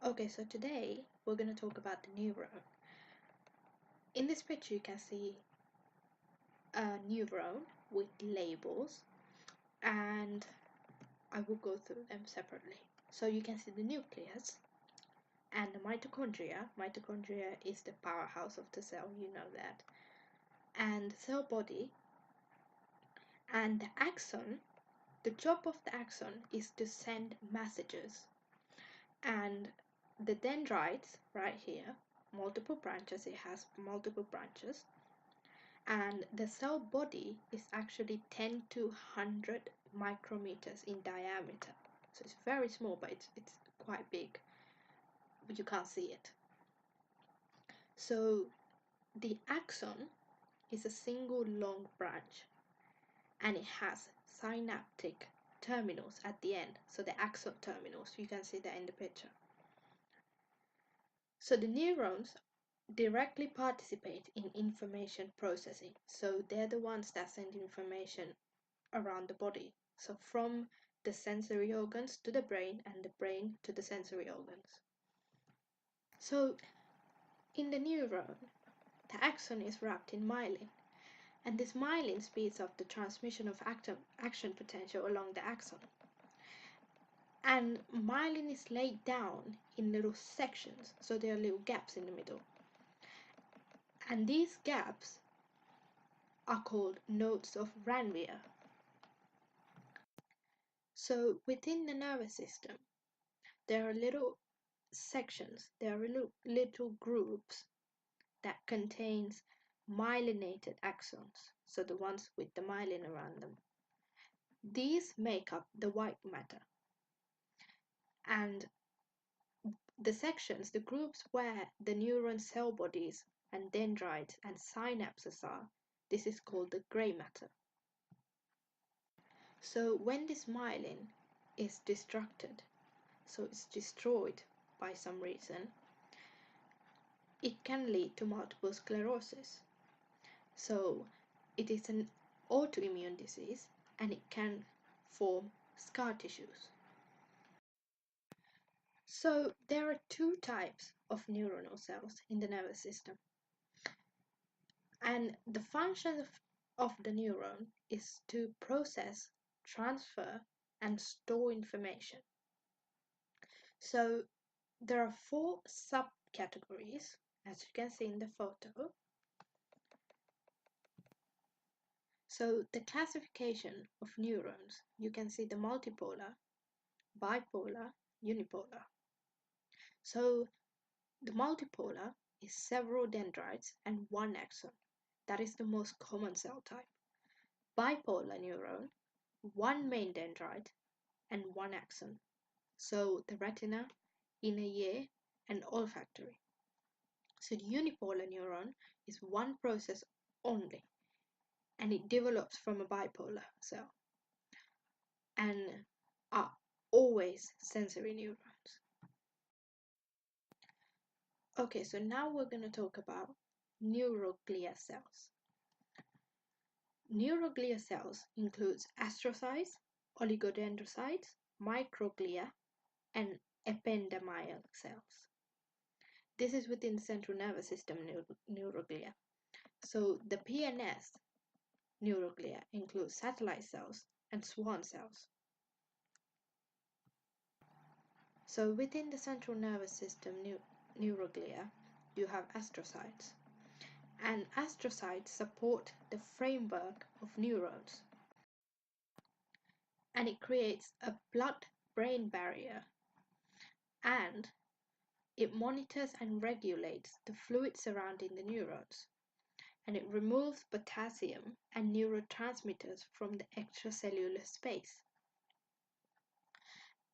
Okay, so today we're going to talk about the neuron. In this picture you can see a neuron with labels, and I will go through them separately. So you can see the nucleus and the mitochondria. Mitochondria is the powerhouse of the cell, you know that. And the cell body, and the axon. The job of the axon is to send messages, and the dendrites right here, multiple branches, it has multiple branches, and the cell body is actually 10 to 100 micrometers in diameter. So it's very small, but it's quite big, but you can't see it. So the axon is a single long branch, and it has synaptic terminals at the end. So the axon terminals, you can see that in the picture. So the neurons directly participate in information processing. So they're the ones that send information around the body. So from the sensory organs to the brain, and the brain to the sensory organs. So in the neuron, the axon is wrapped in myelin, and this myelin speeds up the transmission of action potential along the axon. And myelin is laid down in little sections, so there are little gaps in the middle. And these gaps are called nodes of Ranvier. So within the nervous system, there are little sections, there are little groups that contains myelinated axons, so the ones with the myelin around them. These make up the white matter. And the sections, the groups where the neuron cell bodies and dendrites and synapses are, this is called the grey matter. So when this myelin is destructed, so it's destroyed by some reason, it can lead to multiple sclerosis. So it is an autoimmune disease, and it can form scar tissues. So there are two types of neuronal cells in the nervous system. And the function of the neuron is to process, transfer, and store information. So there are four subcategories, as you can see in the photo. So the classification of neurons, you can see the multipolar, bipolar, unipolar. So the multipolar is several dendrites and one axon. That is the most common cell type. Bipolar neuron, one main dendrite and one axon. So the retina, inner ear, and olfactory. So the unipolar neuron is one process only, and it develops from a bipolar cell and are always sensory neurons. Okay, so now we're going to talk about neuroglia cells. Neuroglia cells includes astrocytes, oligodendrocytes, microglia, and ependymal cells. This is within the central nervous system neuroglia. So the PNS neuroglia includes satellite cells and Schwann cells. So within the central nervous system neuroglia, you have astrocytes. And astrocytes support the framework of neurons. And it creates a blood-brain barrier. And it monitors and regulates the fluid surrounding the neurons. And it removes potassium and neurotransmitters from the extracellular space.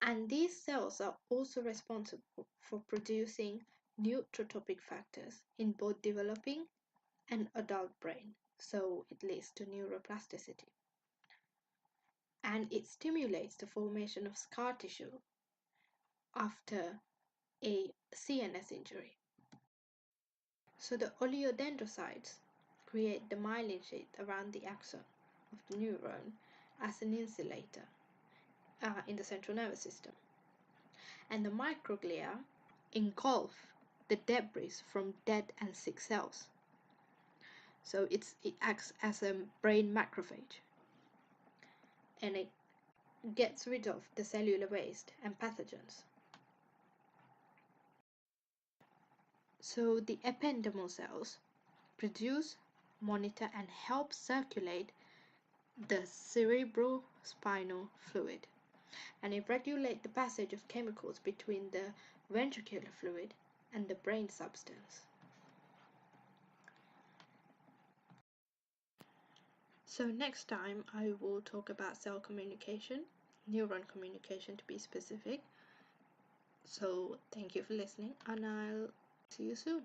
And these cells are also responsible for producing neurotrophic factors in both developing and adult brain, so it leads to neuroplasticity. And it stimulates the formation of scar tissue after a CNS injury. So the oligodendrocytes create the myelin sheath around the axon of the neuron as an insulator in the central nervous system. And the microglia engulf the debris from dead and sick cells. So it acts as a brain macrophage, and it gets rid of the cellular waste and pathogens. So the ependymal cells produce, monitor, and help circulate the cerebrospinal fluid, and it regulates the passage of chemicals between the ventricular fluid and the brain substance. So next time I will talk about cell communication, neuron communication to be specific. So thank you for listening, and I'll see you soon.